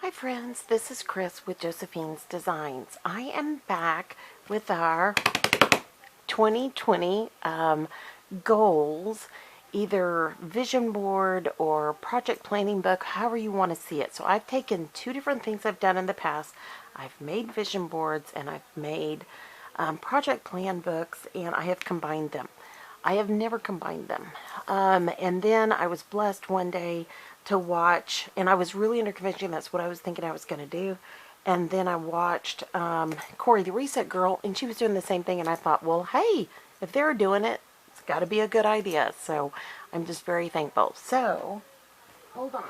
Hi friends, this is Chris with Josephine's Designs. I am back with our 2020 goals, either vision board or project planning book, however you want to see it. So I've taken two different things I've done in the past. I've made vision boards and I've made project plan books, and I have combined them. I have never combined them. And then I was blessed one day to watch, and I was really under conviction that's what I was thinking I was going to do. And then I watched Corey the Reset Girl, and she was doing the same thing, and I thought, well, hey, if they're doing it, it's got to be a good idea. So I'm just very thankful. So, hold on.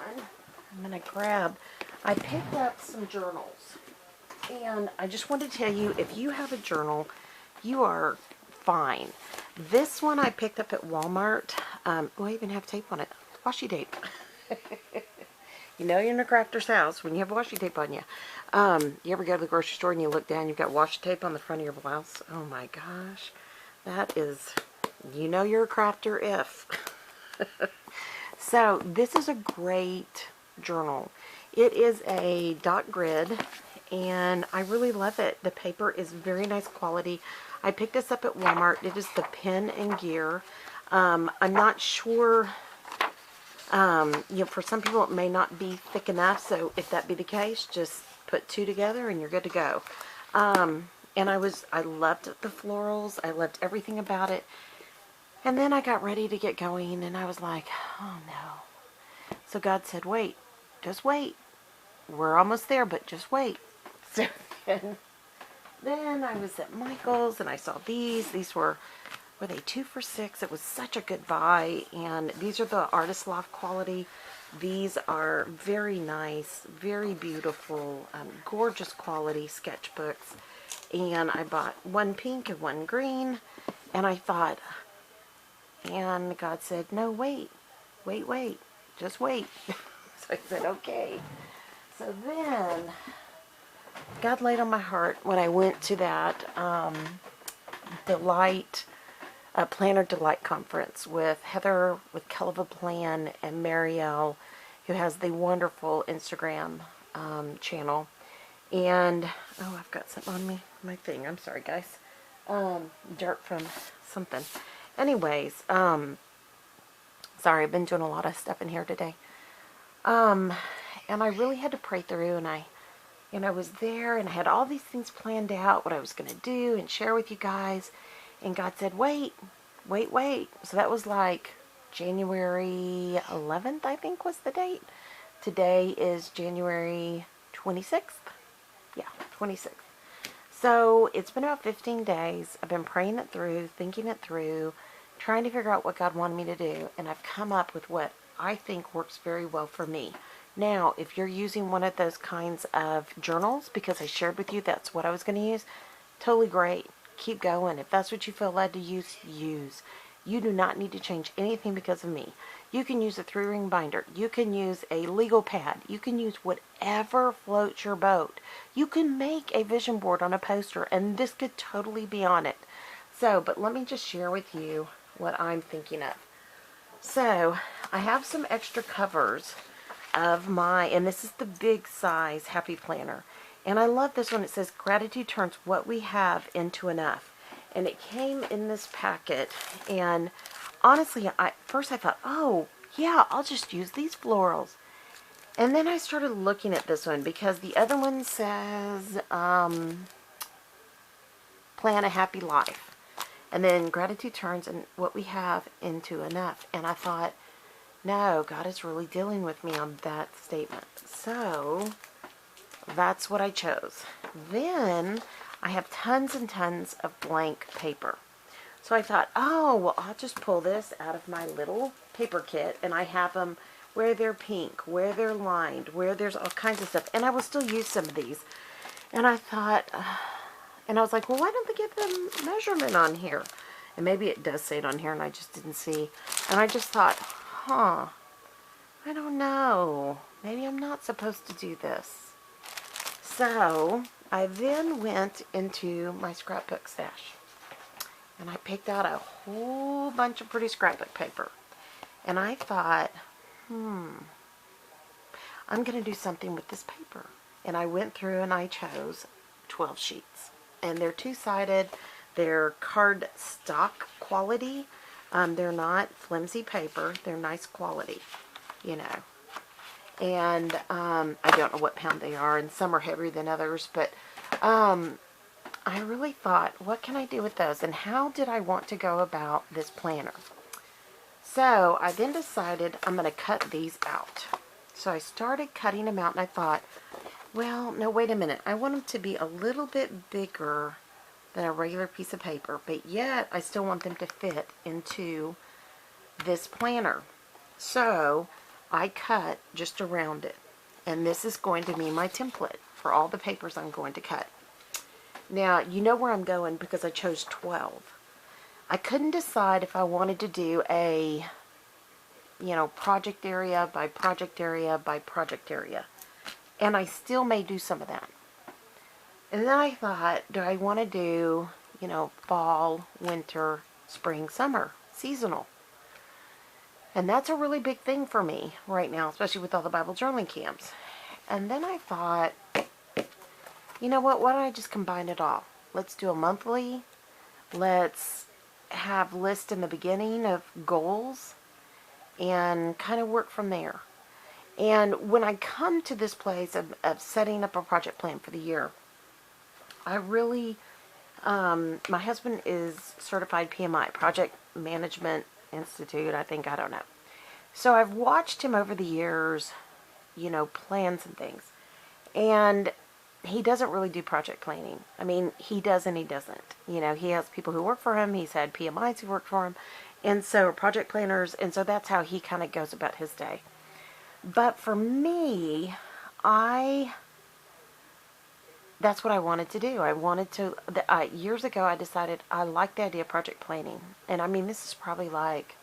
I'm going to I picked up some journals. And I just wanted to tell you, if you have a journal, you are fine. This one I picked up at Walmart. I even have tape on it. Washi tape. You know you're in a crafter's house when you have washi tape on you. You ever go to the grocery store and you look down, you've got washi tape on the front of your blouse? Oh my gosh. That is, you know you're a crafter if. So this is a great journal. It is a dot grid, and I really love it. The paper is very nice quality. I picked this up at Walmart. It is the Pen and Gear. I'm not sure, for some people it may not be thick enough, so if that be the case, just put two together and you're good to go. And I loved the florals. I loved everything about it. And then I got ready to get going, and I was like, oh no. So God said, wait, just wait. We're almost there, but just wait. So then I was at Michael's and I saw these. These were they 2 for $6? It was such a good buy. And these are the Artist Loft quality. These are very nice, very beautiful, gorgeous quality sketchbooks. And I bought one pink and one green. And I thought, and God said, no, wait, just wait. So I said, okay. So then God laid on my heart when I went to that Planner Delight Conference with Heather, with Kelva Plan, and Marielle, who has the wonderful Instagram channel. And, oh, I've got something on my thing. I'm sorry, guys. Dirt from something. Anyways, sorry, I've been doing a lot of stuff in here today. And I really had to pray through, and I was there, and I had all these things planned out, what I was going to do and share with you guys. And God said, wait. So that was like January 11th, I think was the date. Today is January 26th. Yeah, 26th. So it's been about 15 days. I've been praying it through, thinking it through, trying to figure out what God wanted me to do. And I've come up with what I think works very well for me. Now, if you're using one of those kinds of journals, because I shared with you that's what I was going to use, totally great. Keep going. If that's what you feel led to use, use. You do not need to change anything because of me. You can use a 3-ring binder. You can use a legal pad. You can use whatever floats your boat. You can make a vision board on a poster, and this could totally be on it. So, but let me just share with you what I'm thinking of. So, I have some extra covers of and this is the big size Happy Planner. And I love this one. It says, gratitude turns what we have into enough. And it came in this packet. And honestly, first I thought, oh, yeah, I'll just use these florals. And then I started looking at this one because the other one says, plan a happy life. And then gratitude turns and what we have into enough. And I thought, no, God is really dealing with me on that statement. So that's what I chose. Then I have tons and tons of blank paper. So I thought, oh, well, I'll just pull this out of my little paper kit, and I have them where they're pink, where they're lined, where there's all kinds of stuff. And I will still use some of these. And I thought, and I was like, well, why don't they give them measurement on here? And maybe it does say it on here, and I just didn't see. And I just thought, I don't know. Maybe I'm not supposed to do this. So I then went into my scrapbook stash. And I picked out a whole bunch of pretty scrapbook paper. And I thought, I'm going to do something with this paper. And I went through and I chose 12 sheets. And they're two-sided. They're card stock quality. They're not flimsy paper. They're nice quality, you know. And I don't know what pound they are, and some are heavier than others, but I really thought, what can I do with those, and how did I want to go about this planner? So I then decided I'm going to cut these out. So I started cutting them out, and I thought, well, no, wait a minute. I want them to be a little bit bigger than a regular piece of paper, but yet I still want them to fit into this planner. So I cut just around it, and this is going to be my template for all the papers I'm going to cut. Now, you know where I'm going because I chose 12. I couldn't decide if I wanted to do a, you know, project area by project area by project area. And I still may do some of that. And then I thought, do I want to do, you know, fall, winter, spring, summer, seasonal? And that's a really big thing for me right now, especially with all the Bible journaling camps. And then I thought, you know what, why don't I just combine it all? Let's do a monthly. Let's have lists in the beginning of goals and kind of work from there. And when I come to this place of setting up a project plan for the year, I really, my husband is certified PMI, Project Management Institute, I don't know. So I've watched him over the years, you know, plan some things. And he doesn't really do project planning. I mean, he does and he doesn't. You know, he has people who work for him. He's had PMIs who work for him. And so project planners. And so that's how he kind of goes about his day. But for me, that's what I wanted to do. I wanted to, years ago I decided I liked the idea of project planning. And I mean, this is probably like,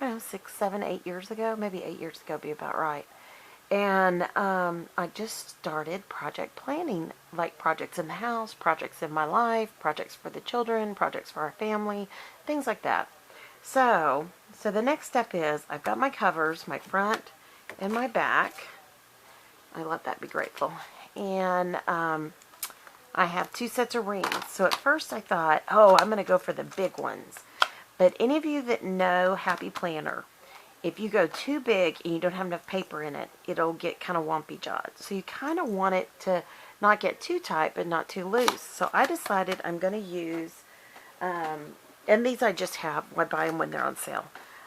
I don't know, 6, 7, 8 years ago. Maybe 8 years ago would be about right. And I just started project planning, like projects in the house, projects in my life, projects for the children, projects for our family, things like that. So the next step is I've got my covers, my front and my back. I let that be grateful. And I have 2 sets of rings. So at first I thought, oh, I'm going to go for the big ones. But any of you that know Happy Planner, if you go too big and you don't have enough paper in it, it'll get kind of wompy jawed. So you kind of want it to not get too tight, but not too loose. So I decided I'm going to use, and these I just have, I buy them when they're on sale.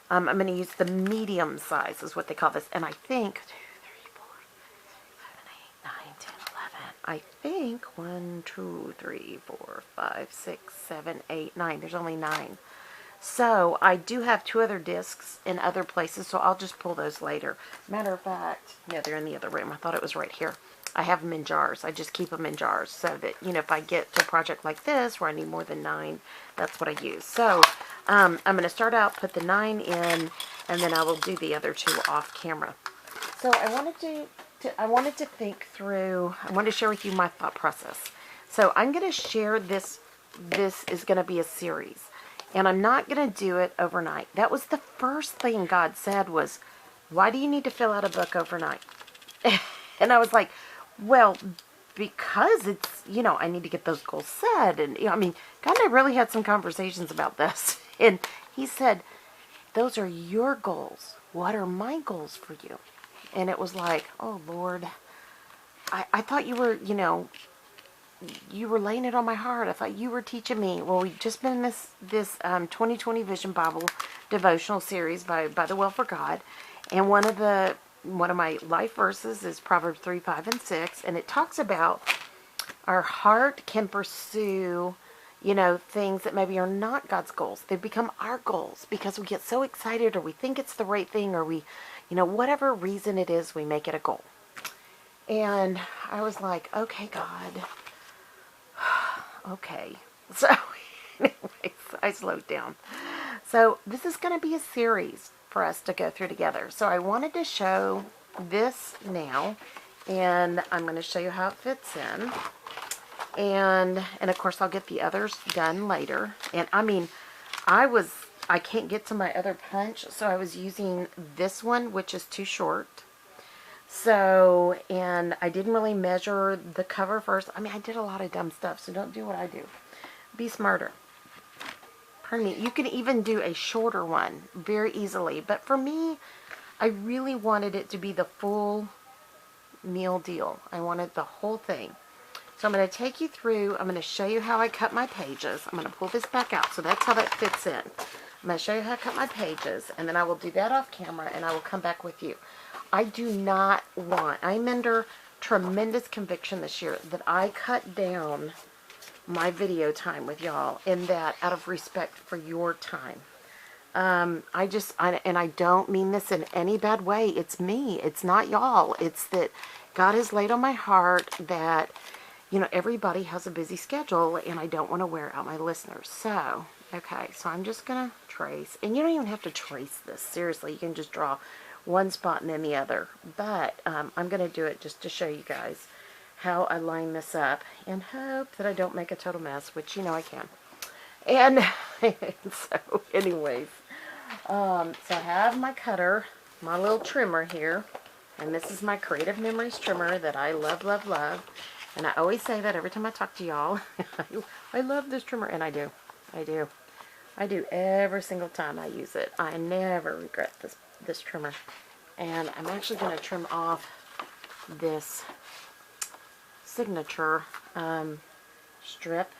I'm going to use the medium size is what they call this. And I think, 2, 3, 4, 7, 8, 9, 10, 11. I think 1, 2, 3, 4, 5, 6, 7, 8, 9. There's only 9. So I do have 2 other discs in other places, so I'll just pull those later. Matter of fact, no, they're in the other room. I thought it was right here. I have them in jars. I just keep them in jars so that, you know, if I get to a project like this where I need more than 9, that's what I use. So I'm going to start out, put the 9 in, and then I will do the other 2 off camera. So I wanted to think through, I wanted to share with you my thought process. So I'm going to share this. This is going to be a series. And I'm not going to do it overnight. That was the first thing God said was, why do you need to fill out a book overnight? And I was like, well, because it's, you know, I need to get those goals set. And, you know, I mean, God and I really had some conversations about this. And he said, those are your goals. What are my goals for you? And it was like, oh, Lord, I thought you were, you know, you were laying it on my heart. I thought you were teaching me. Well, we've just been in this 2020 Vision Bible devotional series by the Well for God, and one of my life verses is Proverbs 3, 5, and 6, and it talks about our heart can pursue, you know, things that maybe are not God's goals. They become our goals because we get so excited, or we think it's the right thing, or we, you know, whatever reason it is, we make it a goal. And I was like, okay, God. Okay, so anyways, I slowed down. So this is going to be a series for us to go through together. So I wanted to show this now, and I'm going to show you how it fits in. And of course I'll get the others done later. And I mean, I can't get to my other punch, so I was using this one, which is too short. So, and I didn't really measure the cover first. I mean, I did a lot of dumb stuff, so don't do what I do. Be smarter. Pardon me. You can even do a shorter one very easily. But for me, I really wanted it to be the full meal deal. I wanted the whole thing. So I'm going to take you through. I'm going to show you how I cut my pages. I'm going to pull this back out. So that's how that fits in. I'm going to show you how I cut my pages, and then I will do that off camera, and I will come back with you. I do not want, I'm under tremendous conviction this year that I cut down my video time with y'all, in that out of respect for your time. And I don't mean this in any bad way. It's me. It's not y'all. It's that God has laid on my heart that, you know, everybody has a busy schedule, and I don't want to wear out my listeners. So, okay, so I'm just going to trace. And you don't even have to trace this. Seriously, you can just draw one spot and then the other. But I'm going to do it just to show you guys how I line this up and hope that I don't make a total mess, which, you know, I can. And so, anyways, so I have my cutter, my little trimmer here. And this is my Creative Memories trimmer that I love, love, love. And I always say that every time I talk to y'all. I love this trimmer, and I do. I do. I do every single time I use it. I never regret this trimmer. And I'm actually going to trim off this signature strip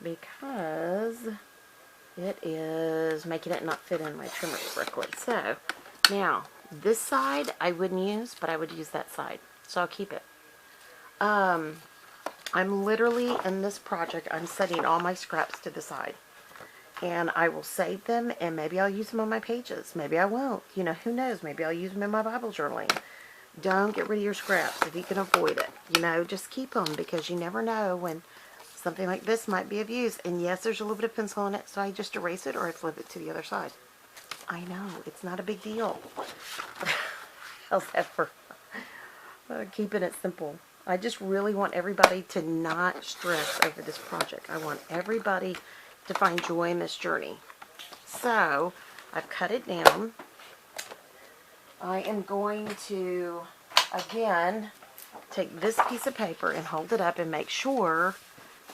because it is making it not fit in my trimmer correctly. So, now, this side I wouldn't use, but I would use that side. So I'll keep it. I'm literally, in this project, I'm setting all my scraps to the side. And I will save them, and maybe I'll use them on my pages. Maybe I won't. You know, who knows? Maybe I'll use them in my Bible journaling. Don't get rid of your scraps if you can avoid it. You know, just keep them, because you never know when something like this might be of use. And yes, there's a little bit of pencil on it, so I just erase it or I flip it to the other side. I know, it's not a big deal. How's that for keeping it simple? I just really want everybody to not stress over this project. I want everybody to find joy in this journey. So, I've cut it down. I am going to, again, take this piece of paper and hold it up and make sure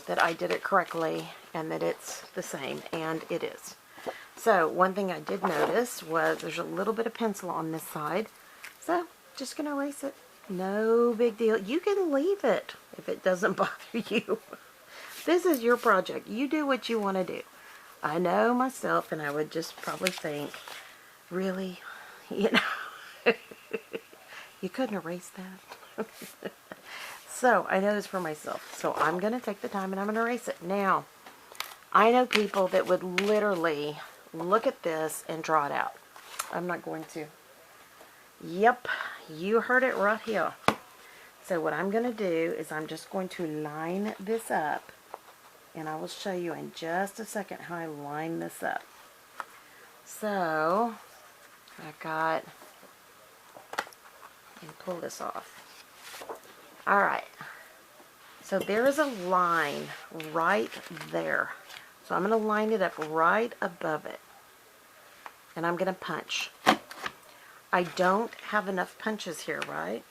that I did it correctly and that it's the same, and it is. So, one thing I did notice was there's a little bit of pencil on this side, so just going to erase it. No big deal. You can leave it if it doesn't bother you. This is your project. You do what you want to do. I know myself, and I would just probably think, really, you know, you couldn't erase that. So, I know this for myself. So, I'm going to take the time and I'm going to erase it. Now, I know people that would literally look at this and draw it out. I'm not going to. Yep, you heard it right here. So what I'm going to do is I'm just going to line this up, and I will show you in just a second how I line this up. So I've got, and pull this off. Alright, so there is a line right there. So I'm going to line it up right above it, and I'm going to punch. I don't have enough punches here, right?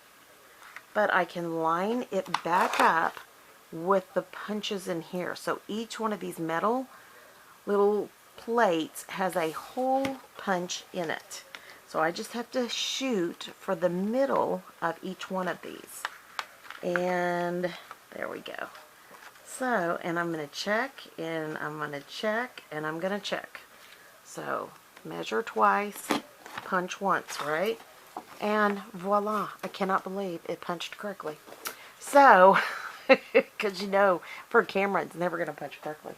But I can line it back up with the punches in here. So each one of these metal little plates has a hole punch in it. So I just have to shoot for the middle of each one of these. And there we go. So, and I'm going to check, and I'm going to check, and I'm going to check. So, measure twice, punch once, right? And voila, I cannot believe it punched correctly. So, because you know, for a camera, it's never going to punch correctly.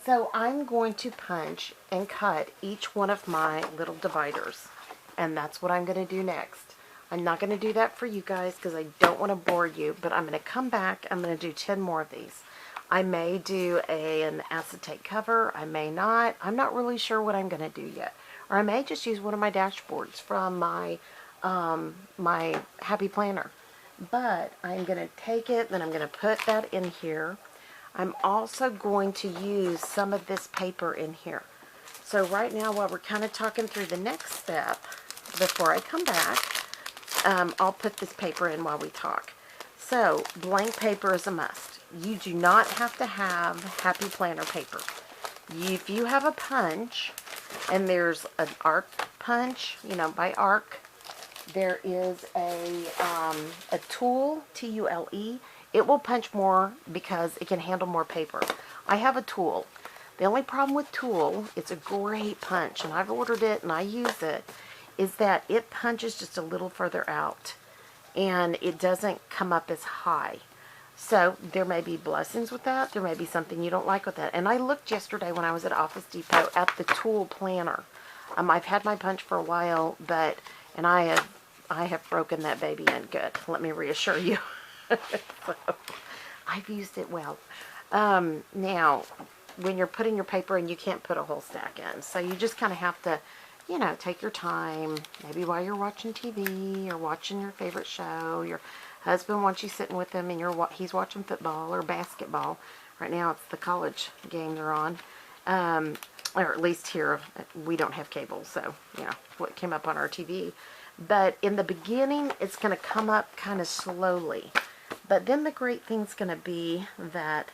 So, I'm going to punch and cut each one of my little dividers. And that's what I'm going to do next. I'm not going to do that for you guys because I don't want to bore you, but I'm going to come back. I'm going to do 10 more of these. I may do an acetate cover. I may not. I'm not really sure what I'm going to do yet. Or I may just use one of my dashboards from my my Happy Planner. But I'm going to take it, then I'm going to put that in here. I'm also going to use some of this paper in here. So right now, while we're kind of talking through the next step, before I come back, I'll put this paper in while we talk. So, blank paper is a must. You do not have to have Happy Planner paper. If you have a punch, and there's an arc punch, by arc, there is a tool, T-U-L-E. It will punch more because it can handle more paper. I have a tool. The only problem with tool, it's a great punch, and I've ordered it and I use it, is that it punches just a little further out, and it doesn't come up as high. So there may be blessings with that. There may be something you don't like with that. And I looked yesterday when I was at Office Depot at the tool planner. I've had my punch for a while, and I have broken that baby in good. Let me reassure you. So, I've used it well. Now, when you're putting your paper in, you can't put a whole stack in. So you just kind of have to, take your time. Maybe while you're watching TV or watching your favorite show, your husband wants you sitting with him and he's watching football or basketball. Right now it's the college game they're on. Or at least here, we don't have cable, so, what came up on our TV. But in the beginning, it's going to come up kind of slowly. But then the great thing's going to be that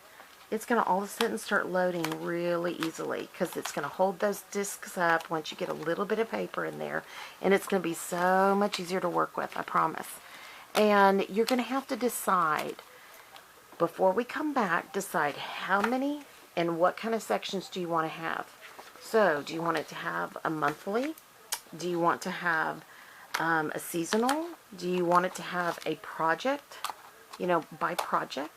it's going to all of a sudden start loading really easily, because it's going to hold those discs up once you get a little bit of paper in there. And it's going to be so much easier to work with, I promise. And you're going to have to decide, before we come back, decide how many and what kind of sections do you want to have. So, do you want it to have a monthly? Do you want to have a seasonal? Do you want it to have a project, by project?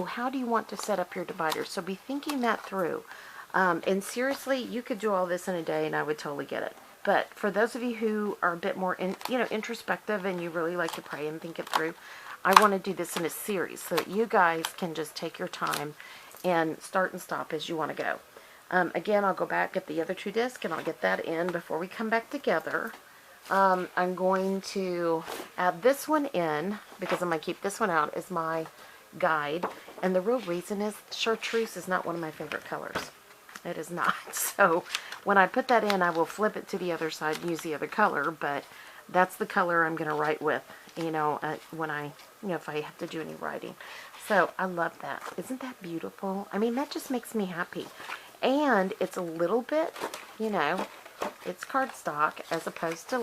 How do you want to set up your dividers? So be thinking that through. And seriously, you could do all this in a day and I would totally get it. But for those of you who are a bit more, introspective and you really like to pray and think it through, I want to do this in a series so that you guys can just take your time and start and stop as you want to go. Again, I'll go back, get the other 2 discs, and I'll get that in before we come back together. I'm going to add this one in because I'm going to keep this one out as my guide. And the real reason is chartreuse is not one of my favorite colors. It is not. So when I put that in, I will flip it to the other side and use the other color, but that's the color I'm going to write with, when I, if I have to do any writing. So I love that. Isn't that beautiful? I mean, that just makes me happy. And it's a little bit, it's cardstock as opposed to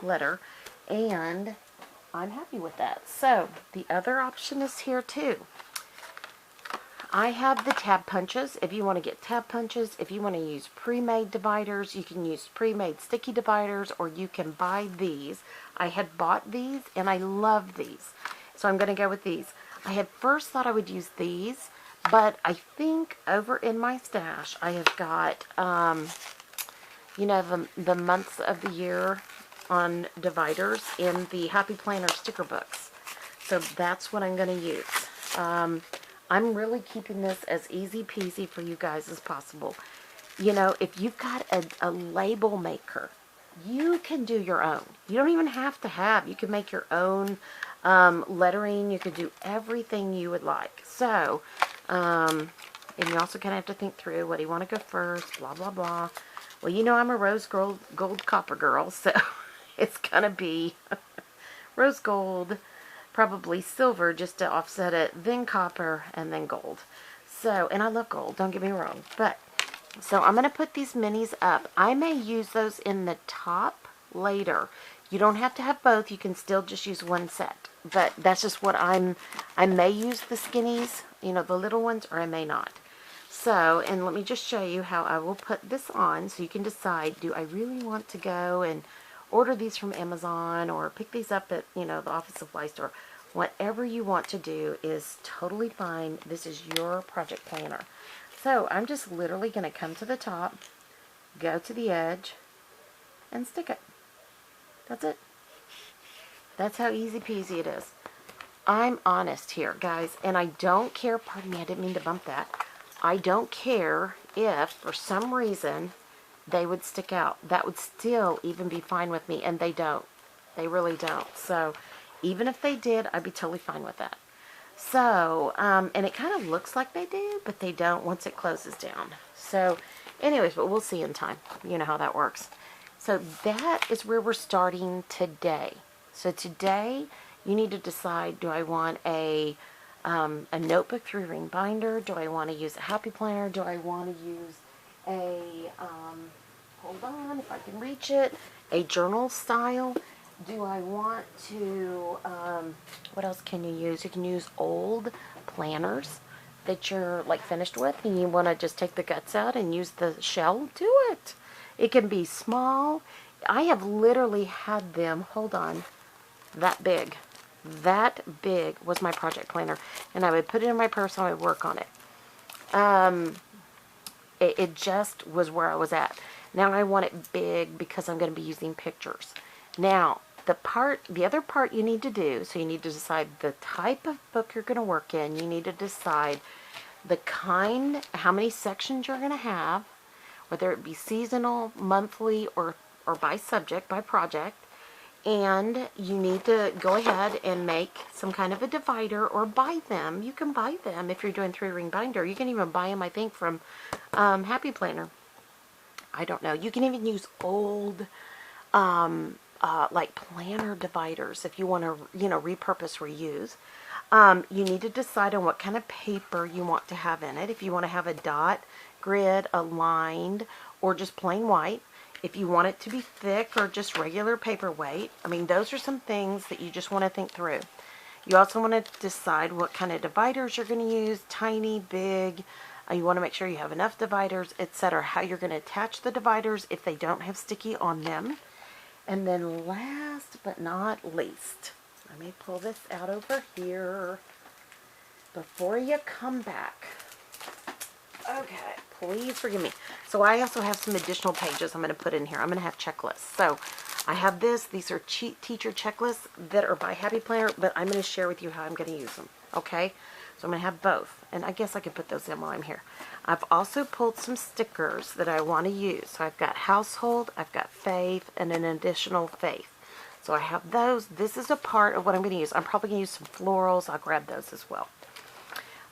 letter, and I'm happy with that. So the other option is here too. I have the tab punches. If you want to get tab punches, if you want to use pre-made dividers, you can use pre-made sticky dividers, or you can buy these. I had bought these and I love these, so I'm going to go with these. I had first thought I would use these, but I think over in my stash I have got the months of the year on dividers in the Happy Planner sticker books. So that's what I'm going to use. I'm really keeping this as easy peasy for you guys as possible. If you've got a label maker, you can do your own. You don't even have to have. You can make your own lettering. You can do everything you would like. So, and you also kind of have to think through, what do you want to go first, blah, blah, blah. Well, I'm a rose gold copper girl, so it's going to be rose gold, probably silver just to offset it, then copper, and then gold. So, and I love gold, don't get me wrong. But, so I'm going to put these minis up. I may use those in the top later. You don't have to have both. You can still just use one set. But that's just what I may use the skinnies, the little ones, or I may not. So, and let me just show you how I will put this on so you can decide, do I really want to go and order these from Amazon or pick these up at, the office supply store. Whatever you want to do is totally fine. This is your project planner. So I'm just literally going to come to the top, go to the edge, and stick it. That's it. That's how easy peasy it is. I'm honest here, guys, and I don't care. Pardon me, I didn't mean to bump that. I don't care if, for some reason, they would stick out. That would still even be fine with me, and they don't. They really don't. So, even if they did, I'd be totally fine with that. So, and it kind of looks like they do, but they don't once it closes down. So, anyways, but we'll see in time. You know how that works. So, that is where we're starting today. So today, you need to decide, do I want a notebook 3-ring binder? Do I want to use a happy planner? Do I want to use a, hold on if I can reach it, a journal style? Do I want to, what else can you use? You can use old planners that you're like finished with and you want to just take the guts out and use the shell. Do it. It can be small. I have literally had them, hold on, that big. That big was my project planner. And I would put it in my purse and I would work on it. It just was where I was at. Now I want it big because I'm going to be using pictures. Now, the other part you need to do, so you need to decide the type of book you're going to work in. You need to decide the kind, how many sections you're going to have, whether it be seasonal, monthly, or by subject, by project. And you need to go ahead and make some kind of a divider or buy them. You can buy them if you're doing 3-ring binder. You can even buy them, I think, from Happy Planner. I don't know. You can even use old like planner dividers if you want to, repurpose, reuse. You need to decide on what kind of paper you want to have in it. If you want to have a dot, grid, aligned, or just plain white. If you want it to be thick or just regular paperweight. I mean, those are some things that you just want to think through. You also want to decide what kind of dividers you're going to use, tiny, big. You want to make sure you have enough dividers, etc. How you're going to attach the dividers if they don't have sticky on them. And then last but not least, let me pull this out over here before you come back. Okay, please forgive me. So I also have some additional pages I'm going to put in here. I'm going to have checklists. So I have this. These are teacher checklists that are by Happy Planner, but I'm going to share with you how I'm going to use them. Okay? So I'm going to have both. And I guess I could put those in while I'm here. I've also pulled some stickers that I want to use. So I've got household, I've got faith, and an additional faith. So I have those. This is a part of what I'm going to use. I'm probably going to use some florals. I'll grab those as well.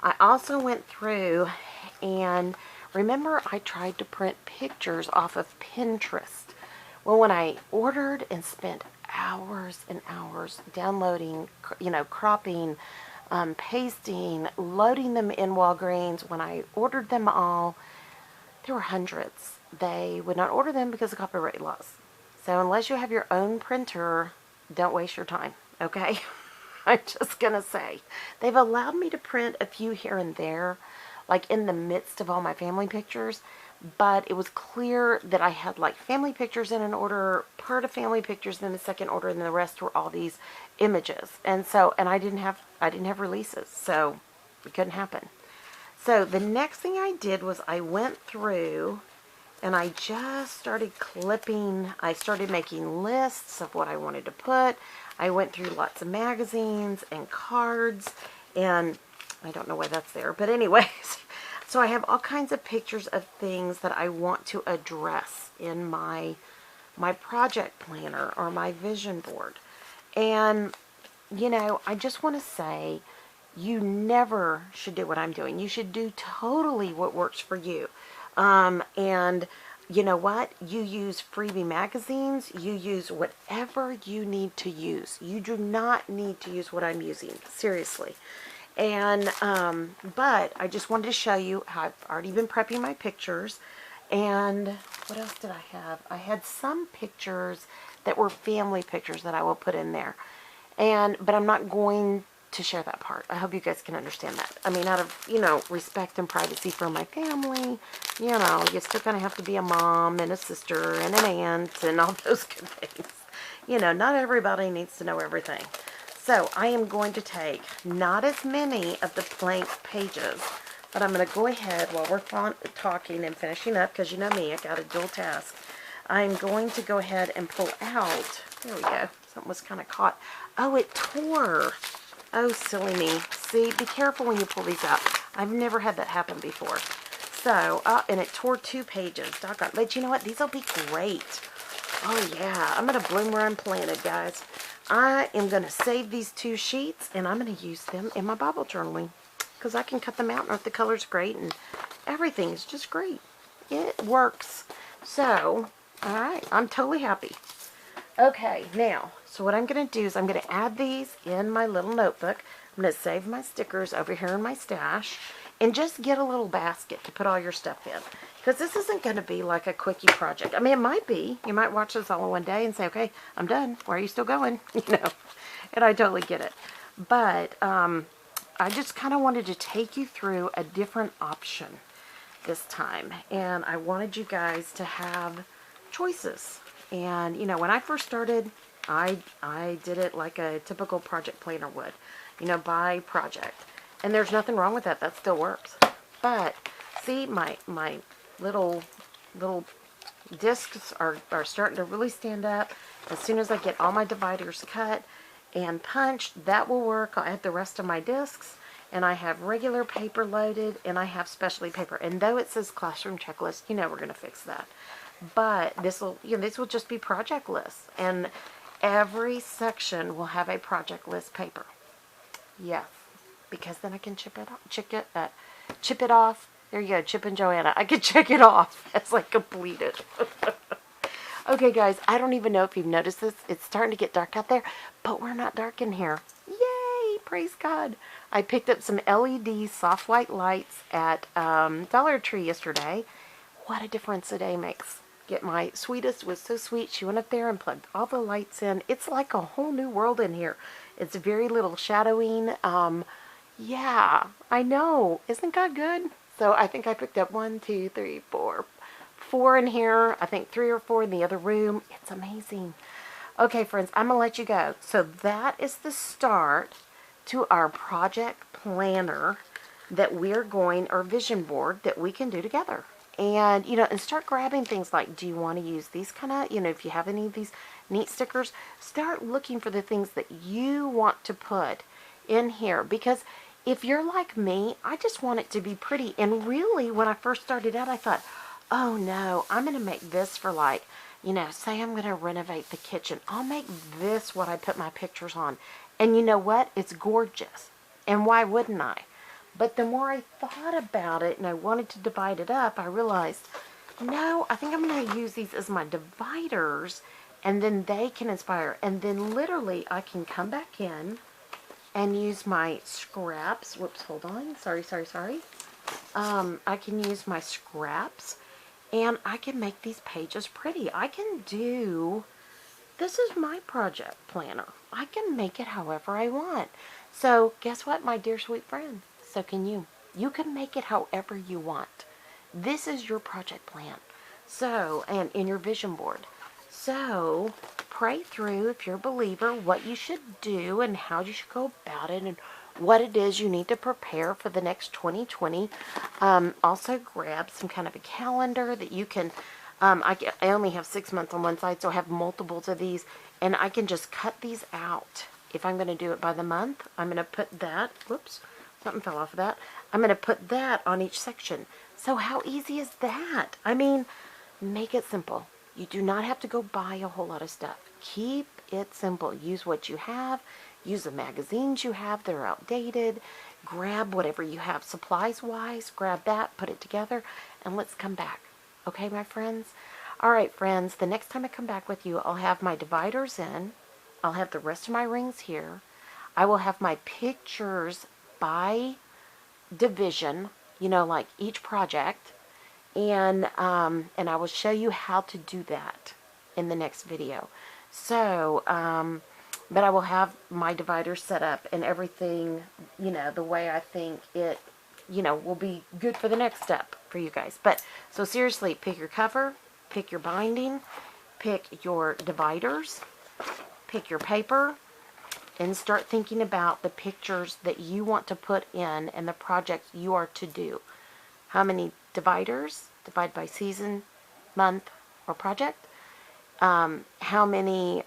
I also went through and remember I tried to print pictures off of Pinterest. Well, when I ordered and spent hours and hours downloading, cropping, pasting, loading them in Walgreens, when I ordered them all, there were hundreds. They would not order them because of copyright laws. So unless you have your own printer, don't waste your time, okay? I'm just going to say. They've allowed me to print a few here and there, like in the midst of all my family pictures, but it was clear that I had like family pictures in an order, part of family pictures in the second order, and the rest were all these images. And so, and I didn't have releases, so it couldn't happen. So the next thing I did was I went through and I just started clipping. I started making lists of what I wanted to put. I went through lots of magazines and cards, and I don't know why that's there, but anyways. So I have all kinds of pictures of things that I want to address in my project planner or my vision board. And, I just want to say, you never should do what I'm doing. You should do totally what works for you. And you know what? You use freebie magazines. You use whatever you need to use. You do not need to use what I'm using. Seriously. And, but I just wanted to show you how I've already been prepping my pictures. And what else did I have? I had some pictures that were family pictures that I will put in there. But I'm not going to share that part. I hope you guys can understand that. I mean, out of, respect and privacy for my family, you still kind of have to be a mom and a sister and an aunt and all those good things. Not everybody needs to know everything. So I am going to take not as many of the blank pages, but I'm going to go ahead while we're talking and finishing up, because you know me, I got a dual task. I'm going to go ahead and pull out, there we go, something was kind of caught. Oh, it tore. Oh, silly me. See, be careful when you pull these out. I've never had that happen before. So, and it tore 2 pages. Doggone. But you know what? These will be great. Oh, yeah. I'm going to bloom where I'm planted, guys. I am going to save these 2 sheets, and I'm going to use them in my Bible journaling. Because I can cut them out, and the color's great, and everything is just great. It works. So, alright. I'm totally happy. Okay, now, So what I'm going to do is I'm going to add these in my little notebook. I'm going to save my stickers over here in my stash and just get a little basket to put all your stuff in. Because this isn't going to be like a quickie project. I mean, it might be. You might watch this all in one day and say, okay, I'm done. Why are you still going? You know, and I totally get it. But I just kind of wanted to take you through a different option this time. And I wanted you guys to have choices. And, you know, when I first started, I did it like a typical project planner would, you know, by project. And there's nothing wrong with that. That still works. But see, my little discs are starting to really stand up. As soon as I get all my dividers cut and punched, that will work. I have the rest of my discs, and I have regular paper loaded, and I have specialty paper. And though it says classroom checklist, you know we're going to fix that. But this will, you know, this will just be project lists, and every section will have a project list paper. Yes, because then I can chip it off. There you go, Chip and Joanna. I can check it off as I complete it. Okay, guys, I don't even know if you've noticed this. It's starting to get dark out there, but we're not dark in here. Yay! Praise God. I picked up some LED soft white lights at Dollar Tree yesterday. What a difference a day makes. Get my sweetest was so sweet. She went up there and plugged all the lights in. It's like a whole new world in here. It's very little shadowing. Yeah, I know. Isn't God good? So I think I picked up 1, 2, 3, 4 in here. I think 3 or 4 in the other room. It's amazing. Okay, friends, I'm going to let you go. So that is the start to our project planner that we're going, or vision board that we can do together. And, you know, and start grabbing things like, do you want to use these kind of, you know, if you have any of these neat stickers, start looking for the things that you want to put in here. Because if you're like me, I just want it to be pretty. And really, when I first started out, I thought, oh no, I'm going to make this for like, you know, say I'm going to renovate the kitchen. I'll make this what I put my pictures on. And you know what? It's gorgeous. And why wouldn't I? But the more I thought about it and I wanted to divide it up, I realized, no, I think I'm going to use these as my dividers, and then they can inspire. And then literally I can come back in and use my scraps. Whoops, hold on. Sorry. I can use my scraps, and I can make these pages pretty. I can do, this is my project planner. I can make it however I want. So guess what, my dear sweet friend? So can you. You can make it however you want. This is your project plan. So, and in your vision board. So, pray through, if you're a believer, what you should do and how you should go about it and what it is you need to prepare for the next 2020. Also grab some kind of a calendar that you can, I only have 6 months on one side, so I have multiples of these, and I can just cut these out. If I'm going to do it by the month, I'm going to put that, whoops, something fell off of that. I'm going to put that on each section. So how easy is that? I mean, make it simple. You do not have to go buy a whole lot of stuff. Keep it simple. Use what you have. Use the magazines you have that are outdated. Grab whatever you have supplies-wise. Grab that, put it together, and let's come back. Okay, my friends? All right, friends, the next time I come back with you, I'll have my dividers in. I'll have the rest of my rings here. I will have my pictures by division, you know, like each project, and I will show you how to do that in the next video. So, but I will have my dividers set up and everything, you know, the way I think it, you know, will be good for the next step for you guys. But, so seriously, pick your cover, pick your binding, pick your dividers, pick your paper, and start thinking about the pictures that you want to put in and the projects you are to do. How many dividers? Divide by season, month, or project. How many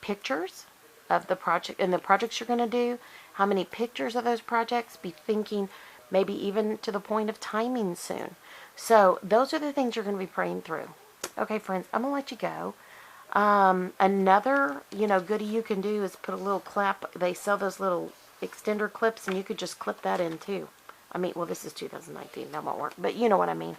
pictures of the project and the projects you're going to do. How many pictures of those projects. Be thinking maybe even to the point of timing soon. So those are the things you're going to be praying through. Okay, friends, I'm going to let you go. Another, you know, goodie you can do is put a little clap. They sell those little extender clips, and you could just clip that in too. I mean, well, this is 2019. That won't work, but you know what I mean.